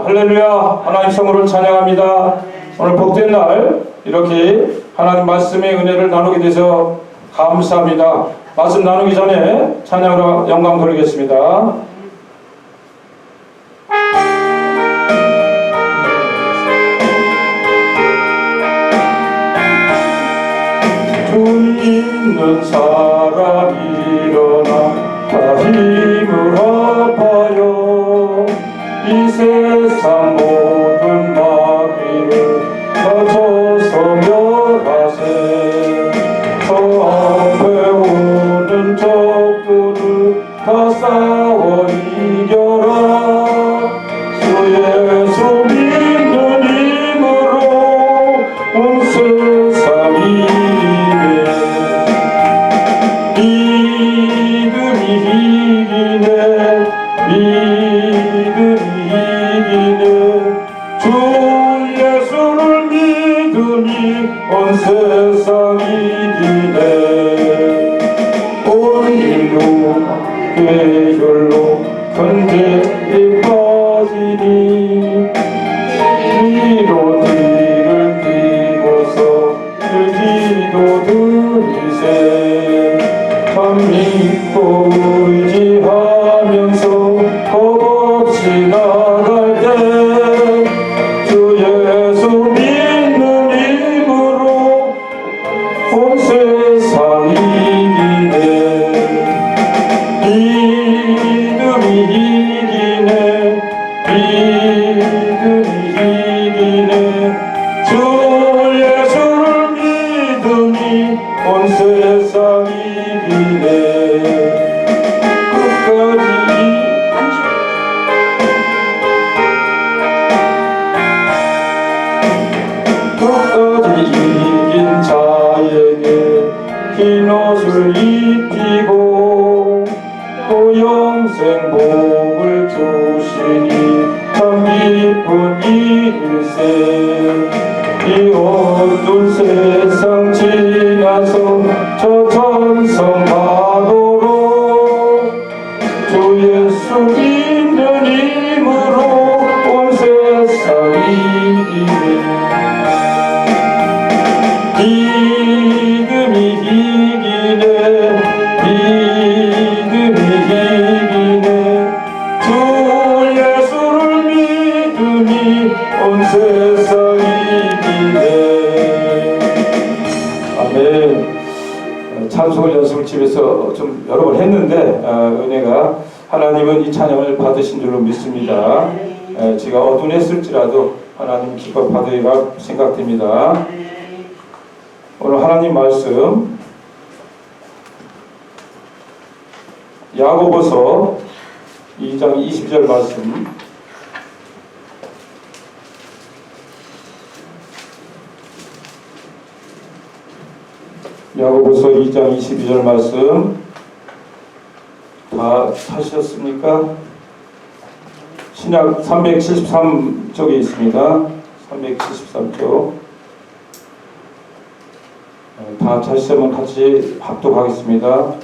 할렐루야. 하나님 성으로 찬양합니다. 오늘 복된 날 이렇게 하나님 말씀의 은혜를 나누게 돼서 감사합니다. 말씀 나누기 전에 찬양으로 영광 돌리겠습니다. 돈 있는 사람 일어나 다 힘을 합하여 이 세상 모든 마귀를 가져서 멸하세. 저 앞에 오는 적들을 다 싸워 이겨라. 주 예수 믿는 힘으로 온 세상 이기네. 믿음이 이기네. 믿음이 이기네. 주 예수를 믿으니 온 세상 이기네. 온 인류 괴혈로 근대에 빠지니 뒤로 뒤를 띄고서 그 뒤도 들이세. 참 믿고 의지하면서 겁없이 나갈 때 주 예수 믿는 힘으로 온 세상 이기네. 믿음이 이기네. 믿음이 이기네. 주 예수를 믿으니 온 세상 이기네. 끝까지 이긴 자에게 흰 옷을 입히고 또 영생 복을 주시니 참 기쁜 일세. 이 어두운 세상 지나서 저 천성 가도록 주 예수 믿는 힘으로 온 세상 이기네. 믿음이 이기네. 믿음이 이기네. 주 예수를 믿으니 온 세상 이기네. 아멘. 찬송을 연습을 집에서 좀 여러 번 했는데 은혜가 하나님은 이 찬양을 받으신 줄로 믿습니다. 제가 어둔했을지라도 하나님 기뻐 받으리라 생각됩니다. 오늘 하나님 말씀 야고보서 2장 22절 말씀. 야고보서 2장 22절 말씀 다 찾으셨습니까? 신약 373쪽에 있습니다. 373쪽. 다 찾으시면 같이 합독하겠습니다.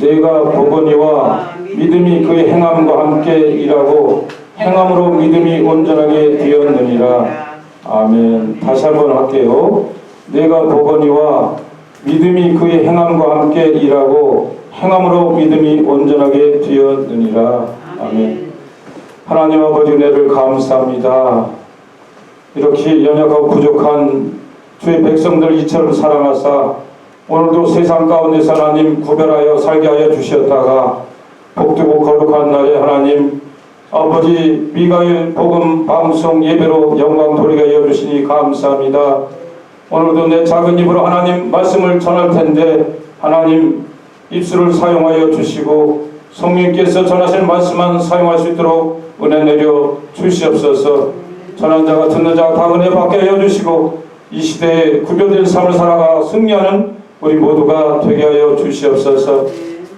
내가 보거니와 믿음이 그의 행함과 함께 일하고 행함으로 믿음이 온전하게 되었느니라. 아멘. 다시 한번 할게요. 내가 보거니와 믿음이 그의 행함과 함께 일하고 행함으로 믿음이 온전하게 되었느니라. 아멘. 하나님 아버지 은혜를 감사합니다. 이렇게 연약하고 부족한 주의 백성들 이처럼 사랑하사 오늘도 세상 가운데서 하나님 구별하여 살게 하여 주셨다가 복되고 거룩한 날에 하나님 아버지 미가엘 복음 방송 예배로 영광 돌리게 하여 주시니 감사합니다. 오늘도 내 작은 입으로 하나님 말씀을 전할 텐데 하나님 입술을 사용하여 주시고 성령께서 전하신 말씀만 사용할 수 있도록 은혜 내려 주시옵소서. 전한 자가 듣는 자가 다 은혜 받게 하여 주시고 이 시대에 구별된 삶을 살아가 승리하는 우리 모두가 되게 하여 주시옵소서.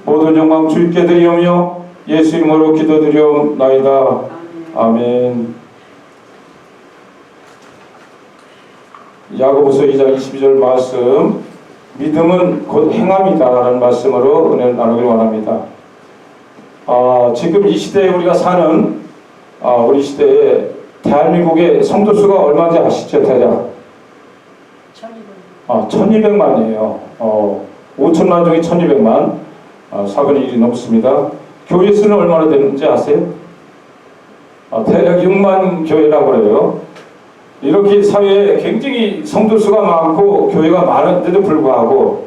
모든 영광 주께 드리오며 예수 이름으로 기도드리옵나이다. 아멘. 야고보서 2장 22절 말씀, 믿음은 곧 행함이다 라는 말씀으로 은혜를 나누길 원합니다. 지금 이 시대에 우리가 사는 우리 시대에 대한민국의 성도 수가 얼마인지 아시죠? 대략 1200만이에요. 5천만 중에 1200만, 4분의 1이 넘습니다. 교회 수는 얼마나 되는지 아세요? 대략 6만 교회라고 그래요. 이렇게 사회에 굉장히 성도 수가 많고 교회가 많은데도 불구하고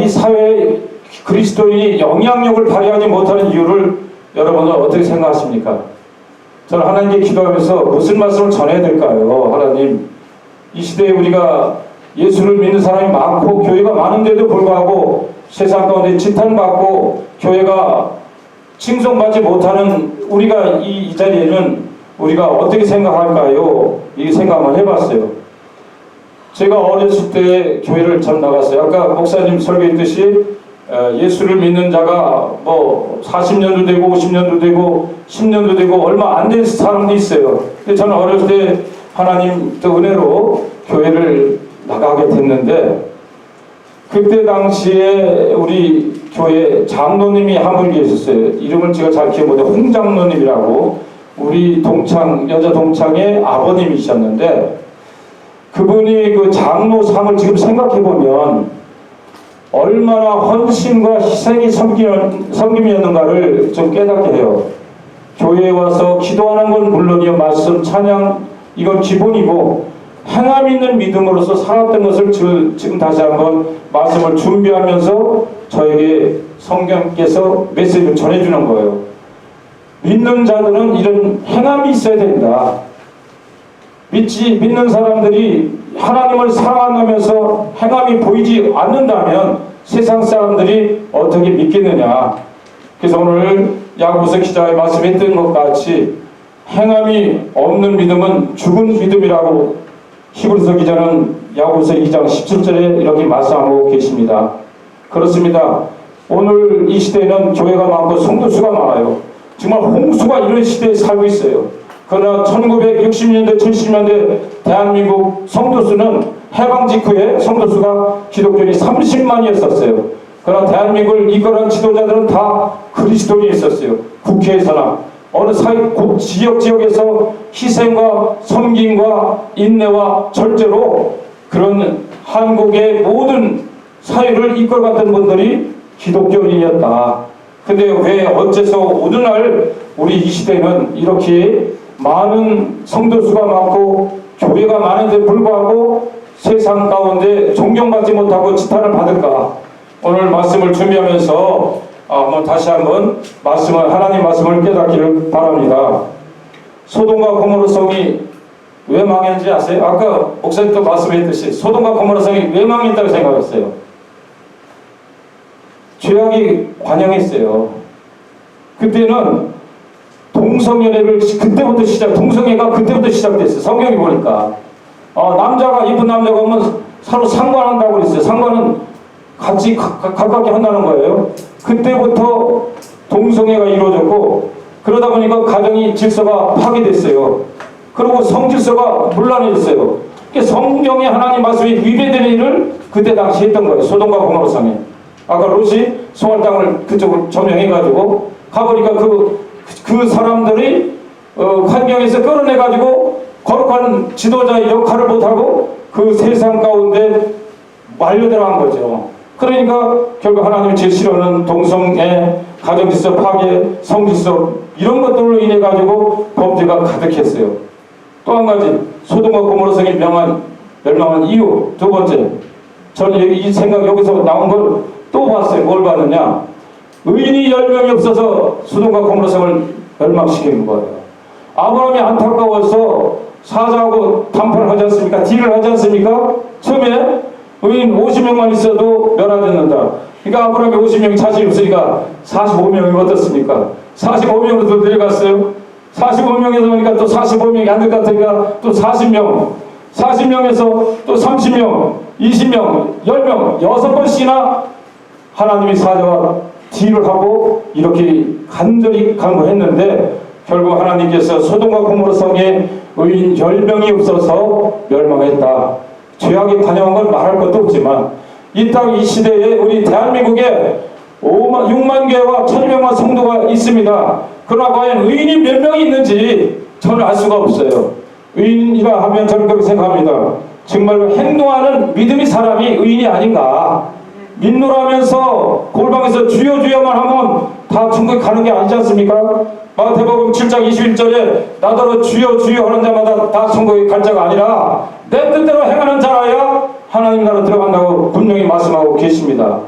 이 사회에 그리스도인이 영향력을 발휘하지 못하는 이유를 여러분은 어떻게 생각하십니까? 저는 하나님께 기도하면서 무슨 말씀을 전해야 될까요? 하나님, 이 시대에 우리가 예수를 믿는 사람이 많고 교회가 많은데도 불구하고 세상 가운데 지탄받고 교회가 칭송받지 못하는 우리가 이 자리에는 우리가 어떻게 생각할까요? 이 생각만 해봤어요. 제가 어렸을 때 교회를 전 나갔어요. 아까 목사님 설교했듯이 예수를 믿는 자가 뭐 40년도 되고 50년도 되고 10년도 되고 얼마 안 된 사람도 있어요. 근데 저는 어렸을 때 하나님 또 은혜로 교회를 나가게 됐는데 그때 당시에 우리 교회 장로님이 한 분 계셨어요. 이름을 제가 잘 기억 못해요. 홍 장로님이라고 우리 동창 여자 동창의 아버님이셨는데 그분이 그 장로상을 지금 생각해 보면 얼마나 헌신과 희생이 섬김이었는가를 좀 깨닫게 해요. 교회에 와서 기도하는 건 물론이요, 말씀, 찬양 이건 기본이고 행함 있는 믿음으로서 살았던 것을 지금 다시 한번 말씀을 준비하면서 저에게 성경께서 메시지를 전해주는 거예요. 믿는 자들은 이런 행함이 있어야 된다. 믿는 사람들이 하나님을 사랑한다면서 행함이 보이지 않는다면 세상 사람들이 어떻게 믿겠느냐. 그래서 오늘 야고보서 기자가 말씀했던 것 같이 행함이 없는 믿음은 죽은 믿음이라고 히브리서 기자는 야고보서 2장 17절에 이렇게 말씀하고 계십니다. 그렇습니다. 오늘 이 시대에는 교회가 많고 성도 수가 많아요. 정말 홍수가 이런 시대에 살고 있어요. 그러나 1960년대, 70년대 대한민국 성도 수는 해방 직후에 성도 수가 기독교인이 30만이었었어요. 그러나 대한민국을 이끌어간 지도자들은 다 그리스도인이 있었어요. 국회에서나 어느 지역에서 희생과 섬김과 인내와 절제로 그런 한국의 모든 사회를 이끌어갔던 분들이 기독교인이었다. 근데 왜 어째서 오늘날 우리 이 시대는 이렇게 많은 성도수가 많고 교회가 많은데 불구하고 세상 가운데 존경받지 못하고 지탄을 받을까? 오늘 말씀을 준비하면서 다시 한번 하나님 말씀을 깨닫기를 바랍니다. 소돔과 고모라 성이 왜 망했는지 아세요? 아까 목사님도 말씀했듯이 소돔과 고모라 성이 왜 망했다고 생각했어요? 죄악이 관영했어요. 그때는 동성애가 그때부터 시작됐어요. 성경이 보니까 남자가 이쁜 남자가 오면 서로 상관한다고 그랬어요. 상관은 같이 가깝게 한다는 거예요. 그때부터 동성애가 이루어졌고 그러다 보니까 가정이 질서가 파괴됐어요. 그리고 성질서가 문란해졌어요. 성경의 하나님 말씀이 위배되는 일을 그때 당시 했던 거예요. 소돔과 고모라 성에. 아까 롯이 소알 땅을 그쪽을 점령해가지고 가보니까 그 사람들이 환경에서 끌어내가지고 거룩한 지도자의 역할을 못하고 그 세상 가운데 말려들어간 거죠. 그러니까 결국 하나님의 제일 싫어하는 동성애, 가정질서 파괴, 성질서 이런 것들로 인해 가지고 범죄가 가득했어요. 또 한 가지 소돔과 고모라 성이 멸망한 이유 두 번째 저는 이 생각 여기서 나온 걸 또 봤어요. 뭘 봤느냐? 의인이 10명이 없어서 소돔과 고모라 성을 멸망시키는 거예요. 아브라함이 안타까워서 사자하고 담판을 하지 않습니까? 딜을 하지 않습니까? 처음에 의인 50명만 있어도 멸하였는다. 그러니까 아브라함이 50명이 자신이 없으니까 45명이 어떻습니까? 45명으로 더 내려갔어요. 45명에서 보니까 또 45명이 안 될 것 같으니까 또 40명, 40명에서 또 30명, 20명, 10명, 6번씩이나 하나님이 사자와 딜을 하고 이렇게 간절히 간구했는데 결국 하나님께서 소돔과 고모라 성에 의인 10명이 없어서 멸망했다. 죄악이 관영한 걸 말할 것도 없지만 이 땅 이 시대에 우리 대한민국에 6만 개와 1200만 성도가 있습니다. 그러나 과연 의인이 몇 명이 있는지 저는 알 수가 없어요. 의인이라 하면 저는 그렇게 생각합니다. 정말로 행동하는 믿음의 사람이 의인이 아닌가. 믿노라면서 골방에서 주여 주여만 하면 다 천국에 가는 게 아니지 않습니까? 마태복음 7장 21절에 나더러 주여 주여 하는 자마다 다 천국에 갈 자가 아니라 내 뜻대로 행하는 자라야 하나님 나라 들어간다고 분명히 말씀하고 계십니다.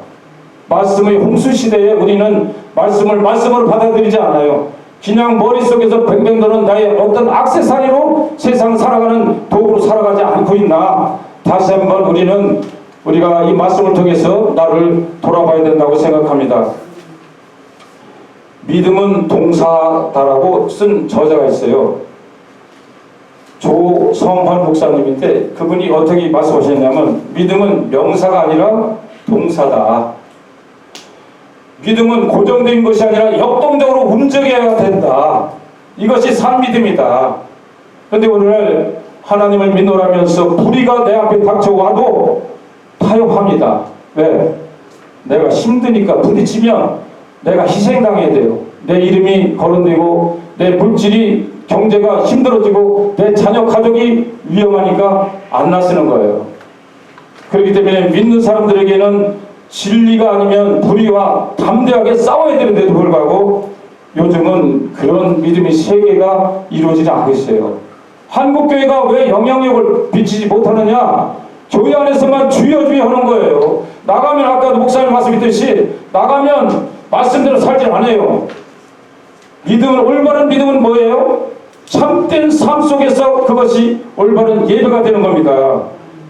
말씀의 홍수시대에 우리는 말씀으로 받아들이지 않아요. 그냥 머릿속에서 뱅뱅 도는 나의 어떤 액세서리로 세상 살아가는 도구로 살아가지 않고 있나. 다시 한번 우리가 이 말씀을 통해서 나를 돌아봐야 된다고 생각합니다. 믿음은 동사다라고 쓴 저자가 있어요. 조성환 목사님인데 그분이 어떻게 말씀하셨냐면 믿음은 명사가 아니라 동사다. 믿음은 고정된 것이 아니라 역동적으로 움직여야 된다. 이것이 산믿음이다. 그런데 오늘 하나님을 믿노라면서 불의가 내 앞에 닥쳐와도 타협합니다. 왜? 내가 힘드니까 부딪히면 내가 희생당해야 돼요. 내 이름이 거론되고 내 물질이 경제가 힘들어지고 내 자녀 가족이 위험하니까 안 나서는 거예요. 그렇기 때문에 믿는 사람들에게는 진리가 아니면 불의와 담대하게 싸워야 되는데도 불구하고 요즘은 그런 믿음의 세계가 이루어지지 않고 있어요. 한국교회가 왜 영향력을 미치지 못하느냐? 교회 안에서만 주여 주여 하는 거예요. 나가면 아까도 목사님 말씀했듯이 나가면 말씀대로 살지 않아요. 올바른 믿음은 뭐예요? 참된 삶 속에서 그것이 올바른 예배가 되는 겁니다.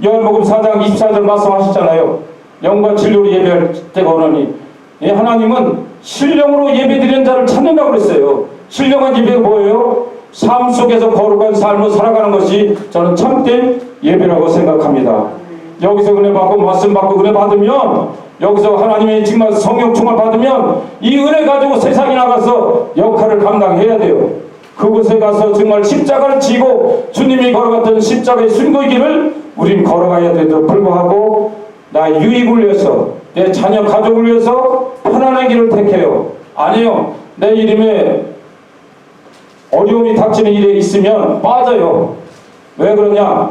요한복음 4장 24절 말씀하셨잖아요. 영과 진리로 예배할 때가 오느니 하나님은 신령으로 예배드리는 자를 찾는다고 그랬어요. 신령한 예배가 뭐예요? 삶 속에서 거룩한 삶을 살아가는 것이 저는 참된 예배라고 생각합니다. 여기서 은혜 받고 말씀 받고 은혜 받으면 여기서 하나님의 정말 성령 충만 받으면 이 은혜 가지고 세상에 나가서 역할을 감당해야 돼요. 그곳에 가서 정말 십자가를 지고 주님이 걸어갔던 십자가의 순고의 길을 우린 걸어가야 되도록 불구하고 나의 유익을 위해서 내 자녀 가족을 위해서 편안한 길을 택해요. 아니요. 내 이름에 어려움이 닥치는 일에 있으면 빠져요. 왜 그러냐?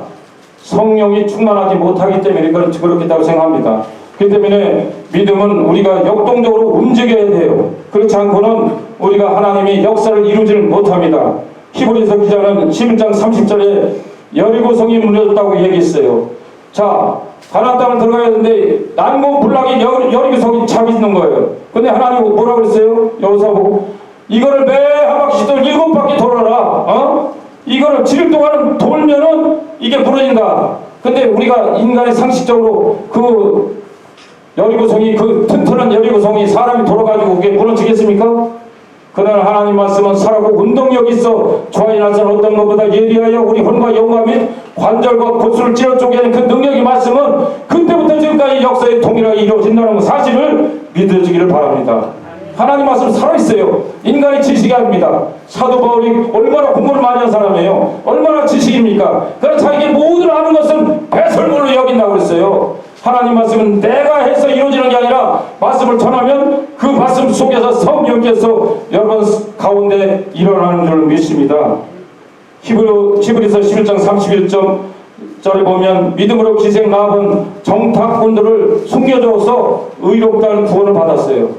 성령이 충만하지 못하기 때문에 그렇겠다고 생각합니다. 그렇기 때문에 믿음은 우리가 역동적으로 움직여야 돼요. 그렇지 않고는 우리가 하나님의 역사를 이루지를 못합니다. 히브리서 기자는 11장 30절에 여리고성이 무너졌다고 얘기했어요. 자, 가나안 땅을 들어가야 되는데 난공불락이 여리고성이 잡이 있는 거예요. 근데 하나님 뭐라고 그랬어요? 여호수아 보고 이거를 매 한 바퀴 또 7바퀴 돌아라. 이거를 7일 동안 돌면은 이게 무너진다. 근데 우리가 인간의 상식적으로 그 여리고성이 그 튼튼한 여리고성이 사람이 돌아가지고 그게 무너지겠습니까? 그날 하나님 말씀은 살아고 운동력이 있어 좋아이 나선 어떤 것보다 예리하여 우리魂과 영과 및 관절과 골수를 찌어 쪼개는 그 능력의 말씀은 그때부터 지금까지 역사에 동일하게 이루어진다는 사실을 믿어주기를 바랍니다. 하나님 말씀 살아있어요. 인간의 지식이 아닙니다. 사도 바울이 얼마나 공부를 많이 한 사람이에요. 얼마나 지식입니까? 그래서 자기의 모든 아는 것은 배설물로 여긴다고 그랬어요. 하나님 말씀은 내가 해서 이루어지는 게 아니라 말씀을 전하면 그 말씀 속에서 성령께서 여러분 가운데 일어나는 줄 믿습니다. 히브리서 11장 31절에 보면 믿음으로 기생 라합은 정탐꾼들을 숨겨줘서 의롭다는 구원을 받았어요.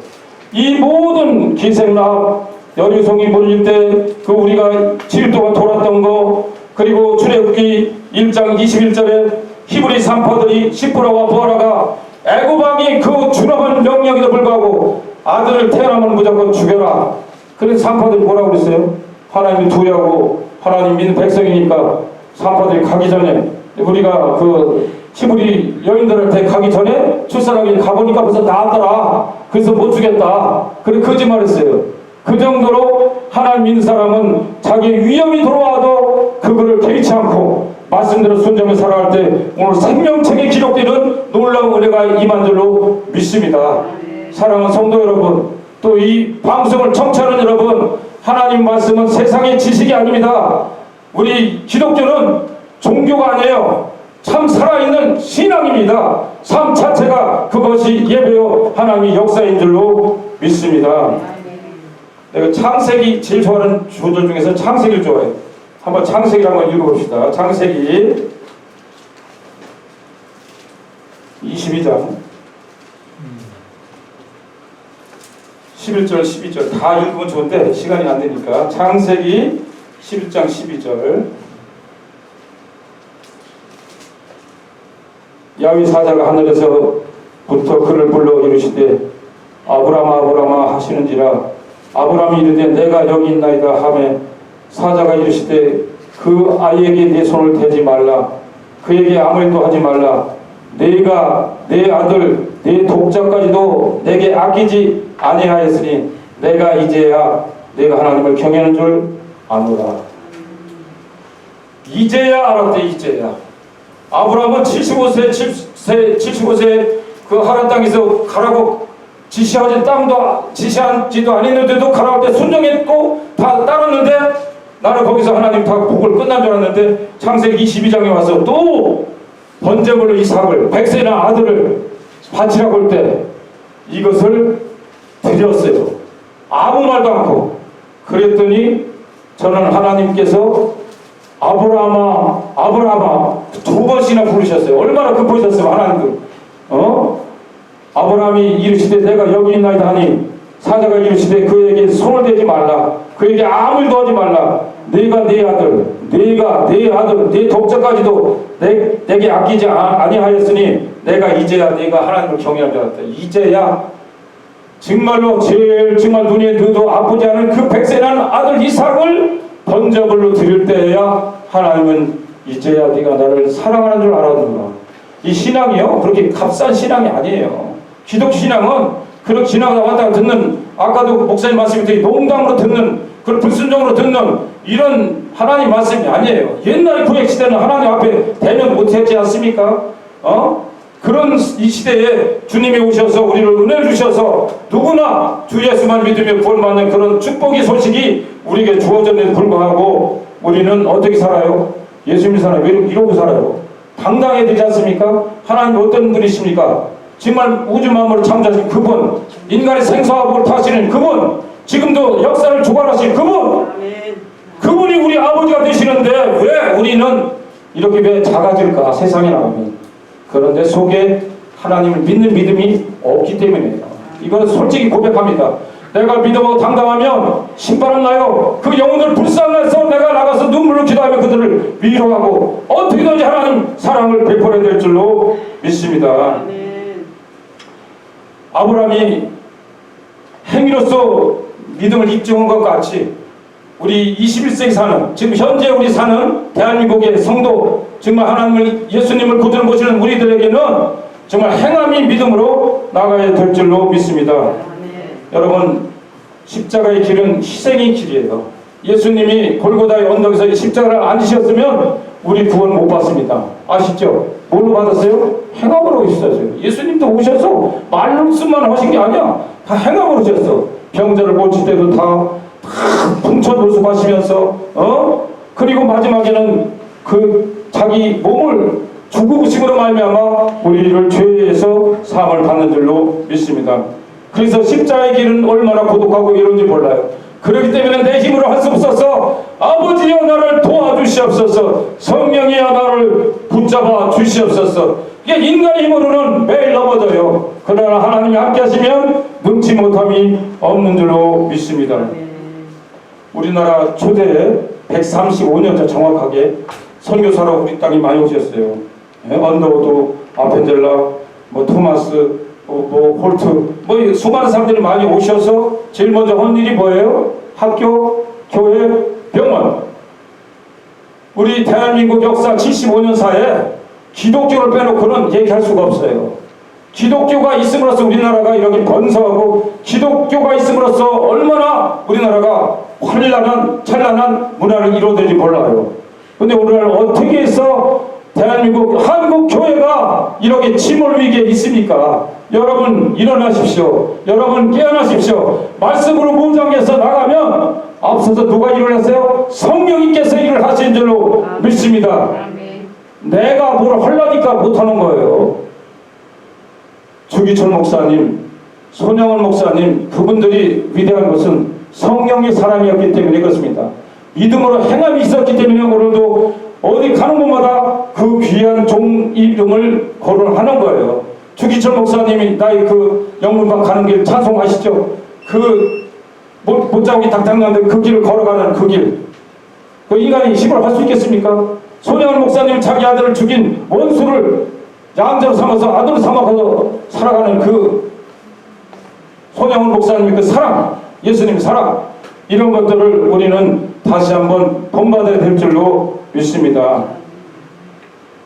이 모든 기생 라합 여리고성이 무너질 때 그 우리가 7일 동안 돌았던 거 그리고 출애굽기 1장 21절에 히브리 산파들이 시프라와 부하라가 애굽왕이 그 준엄한 명령에도 불구하고 아들을 태어나면 무조건 죽여라. 그래서 산파들이 뭐라고 그랬어요? 하나님이 두려고 하나님 믿는 백성이니까 산파들이 가기 전에 우리가 그 히브리 여인들한테 가기 전에 출산하기 가보니까 벌써 나았더라. 그래서 못 주겠다. 그래 거짓말했어요. 그 정도로 하나님 믿는 사람은 자기의 위험이 돌아와도 그거를 개의치 않고 말씀대로 순종해 살아갈 때 오늘 생명책에 기록되는 놀라운 은혜가 임한 줄로 믿습니다. 사랑하는 성도 여러분, 또 이 방송을 청취하는 여러분, 하나님 말씀은 세상의 지식이 아닙니다. 우리 기독교는 종교가 아니에요. 참 살아있는 신앙입니다. 삶 자체가 그것이 예배요 하나님의 역사인 줄로 믿습니다. 내가 창세기 제일 좋아하는 구절 중에서 창세기를 좋아해요. 한번 창세기를 한번 읽어봅시다. 창세기 22장 11절 12절 다 읽으면 좋은데 시간이 안 되니까 창세기 11장 12절 야훼 사자가 하늘에서부터 그를 불러 이르시되 아브라마 아브라마 하시는지라 아브라함이 이르되 내가 여기 있나이다 하매 사자가 이르시되 그 아이에게 내 손을 대지 말라 그에게 아무 일도 하지 말라 내가 내 아들 내 독자까지도 내게 아끼지 아니하였으니 내가 이제야 내가 하나님을 경외하는 줄 아노라. 이제야 알았대. 이제야. 아브라함은 75세 그 하란 땅에서 가라고 지시하지도 아니는데도 가라고 때 순종했고 다 따랐는데 나는 거기서 하나님 다 복을 끝난 줄 알았는데 창세기 22장에 와서 또 번제물로 이삭을 백세나 아들을 바치라고 할 때 이것을 드렸어요. 아무 말도 않고. 그랬더니 저는 하나님께서 아브라함아 아브라함아 두 번씩이나 부르셨어요. 얼마나 급하셨어요. 하나님도 아브라함이 이르시되 내가 여기 있나이다 하니 사자가 이르시되 그에게 손을 대지 말라 그에게 아무 일도 하지 말라 내가 내 아들 내 독자까지도 내게 아끼지 아니하였으니 내가 이제야 내가 하나님을 경외할 줄 알았다. 이제야 정말로 정말 눈에 넣어도 아프지 않은 그 백세난 아들 이삭을 번제물로 드릴 때야 하나님은 이제야 네가 나를 사랑하는 줄 알았구나. 이 신앙이요 그렇게 값싼 신앙이 아니에요. 기독 신앙은 그렇게 지나가다 왔다가 듣는 아까도 목사님 말씀이 되게 농담으로 듣는 그런 불순종으로 듣는 이런 하나님 말씀이 아니에요. 옛날 구약 시대는 하나님 앞에 대면 못했지 않습니까? 그런 이 시대에 주님이 오셔서 우리를 은혜 주셔서 누구나 주 예수만 믿으며 구원받는 그런 축복의 소식이 우리에게 주어졌는데 불구하고 우리는 어떻게 살아요? 예수님 살아요. 왜 이러고 살아요? 당당해야 되지 않습니까? 하나님 어떤 분이십니까? 정말 우주 만물을 창조하신 그분, 인간의 생사화복을 타시는 그분, 지금도 역사를 주관하신 그분, 그분이 우리 아버지가 되시는데 왜 우리는 이렇게 왜 작아질까? 세상에 나오면. 그런데 속에 하나님을 믿는 믿음이 없기 때문이에요. 이건 솔직히 고백합니다. 내가 믿음으로 당당하면 신바람 나요. 그 영혼들 불쌍해서 내가 나가서 눈물로 기도하며 그들을 위로하고 어떻게든지 하나님 사랑을 베풀어야 될 줄로 믿습니다. 아브라함이 행위로서 믿음을 입증한 것 같이 우리 21세기 사는 지금 현재 우리 사는 대한민국의 성도 정말 하나님을 예수님을 구주로 모시는 우리들에게는 정말 행함이 믿음으로 나가야 될 줄로 믿습니다. 여러분 십자가의 길은 희생의 길이에요. 예수님이 골고다의 언덕에서 십자가를 안 지셨으면 우리 구원 못 받습니다. 아시죠? 뭘로 받았어요? 행함으로 오셨어요. 예수님도 오셔서 말씀만 하신 게 아니야. 다 행함으로 오셨어. 병자를 고칠 때도 다 풍천노숙하시면서 그리고 마지막에는 그 자기 몸을 죽으심으로 말미암아 우리를 죄에서 사함을 받는 줄로 믿습니다. 그래서 십자가의 길은 얼마나 고독하고 이런지 몰라요. 그렇기 때문에 내 힘으로 할 수 없어서 아버지여 나를 도와주시옵소서 성령이여 나를 붙잡아 주시옵소서. 이게 인간의 힘으로는 매일 넘어져요. 그러나 하나님이 함께 하시면 능치 못함이 없는 줄로 믿습니다. 우리나라 초대에 135년째 정확하게 선교사로 우리 땅에 많이 오셨어요. 언더우드, 아펜젤라, 토마스, 홀트, 수많은 사람들이 많이 오셔서 제일 먼저 한 일이 뭐예요? 학교, 교회, 병원. 우리 대한민국 역사 75년사에 기독교를 빼놓고는 얘기할 수가 없어요. 기독교가 있음으로써 우리나라가 이렇게 번성하고 기독교가 있음으로써 얼마나 우리나라가 찬란한 문화를 이루어질지 몰라요. 근데 오늘 어떻게 해서 대한민국 한국 교회가 이렇게 침몰 위기에 있습니까? 여러분 일어나십시오. 여러분 깨어나십시오. 말씀으로 무장해서 나가면 앞서서 누가 일을 했어요? 성령님께서 일을 하신 줄로 믿습니다. 내가 뭘 하려니까 못하는 거예요. 주기철 목사님, 손영원 목사님 그분들이 위대한 것은 성령의 사람이었기 때문에 그렇습니다. 믿음으로 행함이 있었기 때문에 오늘도 어디 가는 곳마다 그 귀한 종 이름을 거론하는 거예요. 주기철 목사님이 나의 그 영문방 가는 길 찬송하시죠. 그 못자국이 탁탁 나는데 그 길을 걸어가는 그 길. 그 인간이 힘을 할 수 있겠습니까? 손양원 목사님 자기 아들을 죽인 원수를 양자로 삼아서 아들로 삼아서 살아가는 그 손양원 목사님의 그 사랑, 예수님의 사랑, 이런 것들을 우리는 다시 한번 본받아야 될 줄로 믿습니다.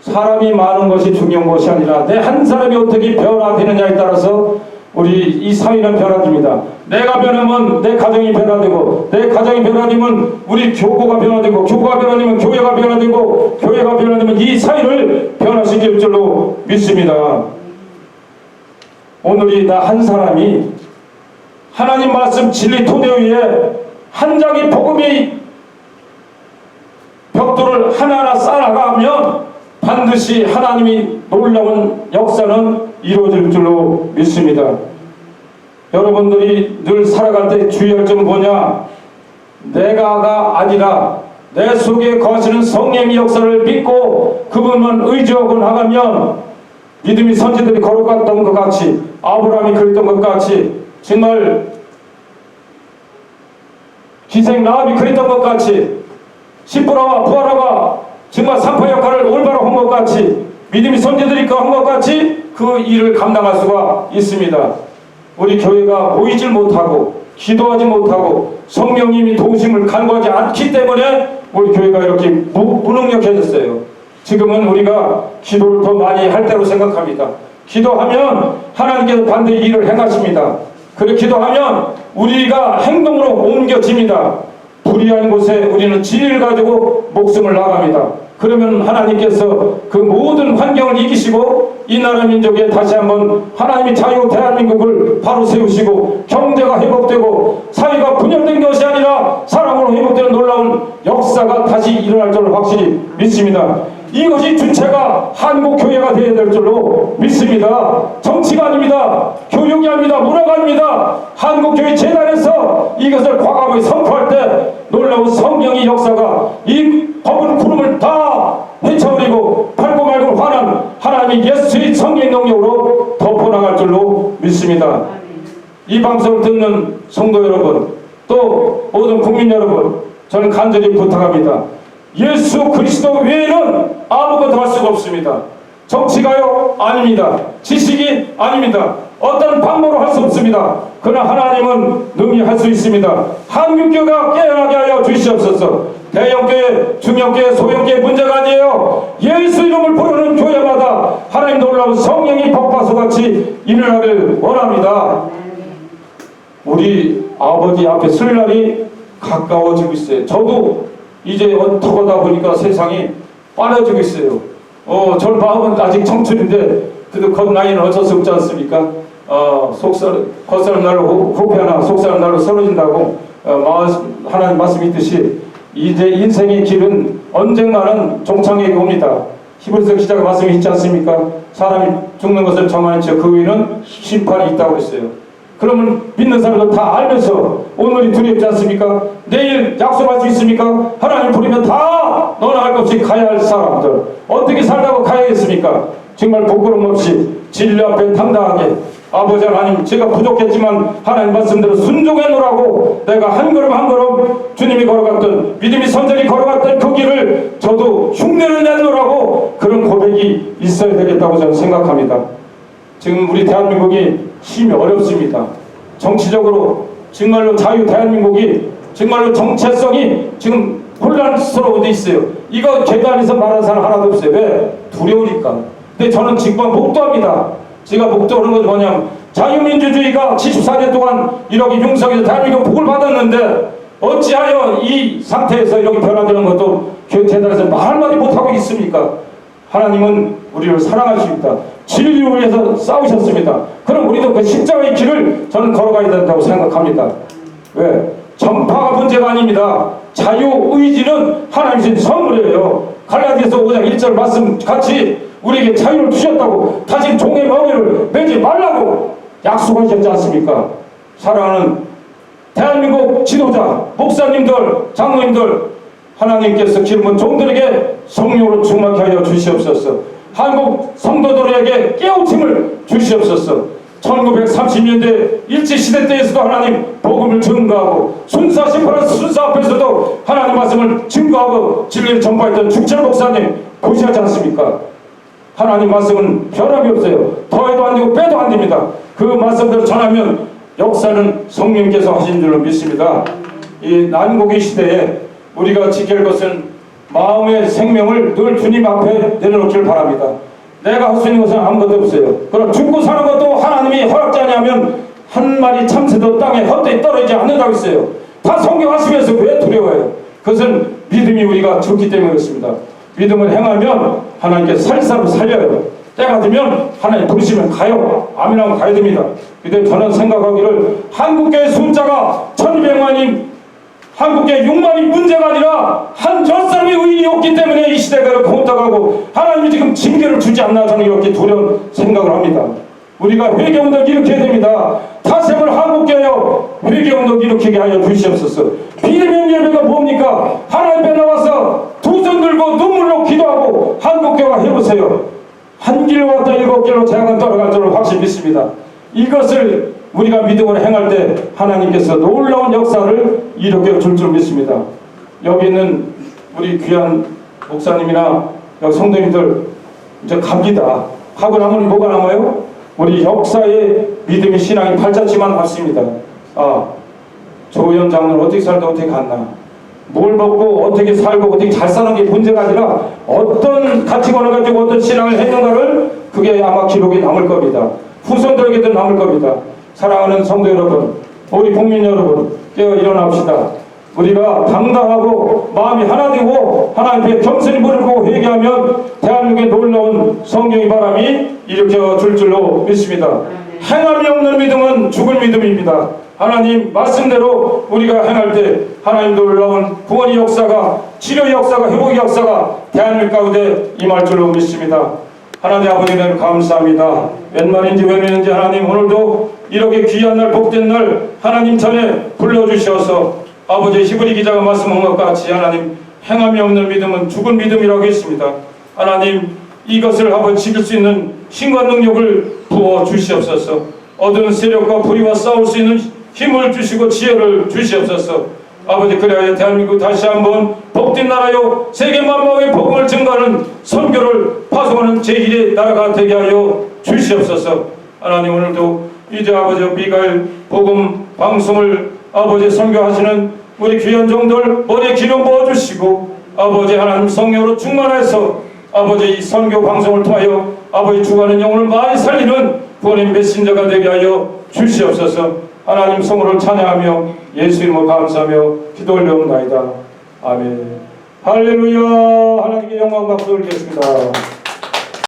사람이 많은 것이 중요한 것이 아니라 내 한 사람이 어떻게 변화되느냐에 따라서 우리 이 사회는 변화됩니다. 내가 변하면 내 가정이 변화되고, 내 가정이 변화되면 우리 교구가 변화되고, 교구가 변화되면 교회가 변화되고, 교회가 변화되면 이 사회를 변화시킬 줄로 믿습니다. 오늘 이 나 한 사람이 하나님 말씀 진리 토대 위에 한 장의 복음이 벽돌을 하나하나 쌓아가면 반드시 하나님이 놀라운 역사는 이루어질 줄로 믿습니다. 여러분들이 늘 살아갈 때 주의할 점은 뭐냐? 내가가 아니라 내 속에 거하시는 성령의 역사를 믿고 그분만 의지하고 나가면 믿음이 선지들이 걸어갔던 것 같이, 아브라함이 그랬던 것 같이, 정말 기생 라합이 그랬던 것 같이, 시브라와 부하라가 정말 산파 역할을 올바로 한 것 같이, 믿음이 선지들이 한 것 같이 그 일을 감당할 수가 있습니다. 우리 교회가 모이질 못하고 기도하지 못하고 성령님이 도우심을 간구하지 않기 때문에 우리 교회가 이렇게 무능력해졌어요. 지금은 우리가 기도를 더 많이 할 때로 생각합니다. 기도하면 하나님께서 반드시 일을 행하십니다. 그렇게 기도하면 우리가 행동으로 옮겨집니다. 불의한 곳에 우리는 진리를 가지고 목숨을 나갑니다. 그러면 하나님께서 그 모든 환경을 이기시고 이 나라 민족에 다시 한번 하나님이 자유 대한민국을 바로 세우시고 경제가 회복되고 사회가 분열된 것이 아니라 사랑으로 회복되는 놀라운 역사가 다시 일어날 줄을 확실히 믿습니다. 이것이 주체가 한국교회가 되어야 될 줄로 믿습니다. 정치가 아닙니다. 교육이 아닙니다. 문화가 아닙니다. 한국교회 재단에서 이것을 과감하게 선포할 때 놀라운 성령의 역사가 이 검은 구름을 다 헤쳐버리고 밟고 말고 환한 하나님의 예수의 성령 능력으로 덮어나갈 줄로 믿습니다. 이 방송을 듣는 성도 여러분, 또 모든 국민 여러분, 저는 간절히 부탁합니다. 예수 그리스도 외에는 아무것도 할 수가 없습니다. 정치가요? 아닙니다. 지식이 아닙니다. 어떤 방법으로 할 수 없습니다. 그러나 하나님은 능히 할 수 있습니다. 한국교회가 깨어나게 하여 주시옵소서. 대형교회, 중형교회, 소형교회 문제가 아니에요. 예수 이름을 부르는 교회마다 하나님 놀라운 성령이 폭파수같이 일어나길 원합니다. 우리 아버지 앞에 설 날이 가까워지고 있어요. 저도 이제 어떡하다 보니까 세상이 빨라지고 있어요. 저는 마음은 아직 청춘인데 그래도 그 나이는 어쩔 수 없지 않습니까? 겉사는 날로 후패하나 속사는 날로 서러진다고 하나님 말씀이 있듯이 이제 인생의 길은 언젠가는 종착역이 옵니다. 히브리서 기자가 말씀이 있지 않습니까? 사람이 죽는 것을 정하는 채 그 위에는 심판이 있다고 했어요. 그러면 믿는 사람들 다 알면서 오늘이 두렵지 않습니까? 내일 약속할 수 있습니까? 하나님 부르면 다 너나 할 것 없이 가야 할 사람들 어떻게 살다고 가야겠습니까? 정말 부끄럼 없이 진리 앞에 당당하게 아버지 하나님, 제가 부족했지만 하나님 말씀대로 순종해놓으라고 내가 한 걸음 한 걸음 주님이 걸어갔던 믿음이 선전이 걸어갔던 그 길을 저도 흉내를 내놓으라고 그런 고백이 있어야 되겠다고 저는 생각합니다. 지금 우리 대한민국이 힘이 어렵습니다. 정치적으로 정말로 자유 대한민국이 정말로 정체성이 지금 혼란스러워져 있어요. 이거 계단에서 말하는 사람 하나도 없어요. 왜? 두려우니까. 근데 저는 지금 목도합니다. 제가 목도하는 건 뭐냐면 자유민주주의가 74년 동안 이렇게 융성해서 대한민국 복을 받았는데 어찌하여 이 상태에서 이렇게 변화되는 것도 교회 재단에서 말 한마디 못하고 있습니까? 하나님은 우리를 사랑하십니다. 진리를 위해서 싸우셨습니다. 그럼 우리도 그 십자가의 길을 저는 걸어가야 된다고 생각합니다. 왜? 전파가 문제가 아닙니다. 자유의지는 하나님 주신 선물이에요. 갈라디아서 5장 1절 말씀 같이 우리에게 자유를 주셨다고 다시 종의 멍에를 매지 말라고 약속하셨지 않습니까? 사랑하는 대한민국 지도자, 목사님들, 장로님들, 하나님께서 기름은 종들에게 성령으로 충만케 하여 주시옵소서. 한국 성도들에게 깨우침을 주시옵소서. 1930년대 일제시대 때에서도 하나님 복음을 증거하고 순사시 프랑스 순사 앞에서도 하나님 말씀을 증거하고 진리를 전파했던 죽철 목사님 보시지 않습니까? 하나님 말씀은 변함이 없어요. 더해도 안 되고 빼도 안 됩니다. 그 말씀대로 전하면 역사는 성령께서 하신 줄로 믿습니다. 이 난국의 시대에 우리가 지킬 것은 마음의 생명을 늘 주님 앞에 내려놓기를 바랍니다. 내가 할 수 있는 것은 아무것도 없어요. 그럼 죽고 사는 것도 하나님이 허락지 아니하면 한 마리 참새도 땅에 헛되이 떨어지지 않는다고 했어요. 다 성경하시면서 왜 두려워해요? 그것은 믿음이 우리가 적기 때문에 그렇습니다. 믿음을 행하면 하나님께서 살 사람 살려요. 때가 되면 하나님 부르시면 가요. 아멘하면 가야 됩니다. 근데 저는 생각하기를 한국교회 숫자가 1200만이 한국의 6만이 문제가 아니라 한 10사람의 의인이 없기 때문에 이 시대가 이렇게 혼탁하고 하나님이 지금 징계를 주지 않나 저는 이렇게 두려운 생각을 합니다. 우리가 회개운동 일으켜야 됩니다. 다시 한번 한국교회여 회개운동 일으키게 하여 주시옵소서. 비대면 예배가 뭡니까? 하나님 앞에 나와서 두 손 들고 눈물로 기도하고 한국교회가 해보세요. 한 길로 왔다 7길로 재앙은 떨어갈 줄을 확실히 믿습니다. 이것을 우리가 믿음으로 행할 때 하나님께서 놀라운 역사를 일으켜 줄 줄 믿습니다. 여기 있는 우리 귀한 목사님이나 여기 성도님들 이제 갑니다. 하고 나면 뭐가 남아요? 우리 역사의 믿음의 신앙이 발자취만 받습니다. 조현 장로는 어떻게 살다 어떻게 갔나? 뭘 먹고 어떻게 살고 어떻게 잘 사는 게 문제가 아니라 어떤 가치관을 가지고 어떤 신앙을 했는가를 그게 아마 기록이 남을 겁니다. 후손들에게도 남을 겁니다. 사랑하는 성도 여러분, 우리 국민 여러분, 깨어 일어납시다. 우리가 당당하고 마음이 하나 되고 하나님께 겸손히 무릎 꿇고 회개하면 대한민국의 놀라운 성령의 바람이 일으켜 줄 줄로 믿습니다. 행함이 없는 믿음은 죽을 믿음입니다. 하나님 말씀대로 우리가 행할 때 하나님 놀라운 구원의 역사가, 치료의 역사가, 회복의 역사가 대한민국 가운데 임할 줄로 믿습니다. 하나님 아버지는 감사합니다. 웬 말인지 웬 말인지 하나님 오늘도 이렇게 귀한 날 복된 날 하나님 전에 불러주셔서 아버지 히브리 기자가 말씀한 것 같이 하나님 행함이 없는 믿음은 죽은 믿음이라고 했습니다. 하나님 이것을 아버지 지킬 수 있는 힘과 능력을 부어 주시옵소서. 어두운 세력과 불의와 싸울 수 있는 힘을 주시고 지혜를 주시옵소서. 아버지 그래야 대한민국 다시 한번 복된 나라요 세계 만방의 복음을 증거하는 선교를 파송하는 제1의 나라가 되게 하여 주시옵소서. 하나님 오늘도 이제 아버지 미가엘 복음 방송을 아버지 선교하시는 우리 귀한 종들 머리에 기름 부어주시고 아버지 하나님 성령으로 충만해서 아버지 이 선교 방송을 통하여 아버지 죽어가는 영혼을 많이 살리는 구원의 메신저가 되게 하여 주시옵소서. 하나님 성으로 찬양하며 예수 이름으로 감사하며 기도 올려옵나이다. 아멘. 할렐루야. 하나님께 영광 박수 올리겠습니다.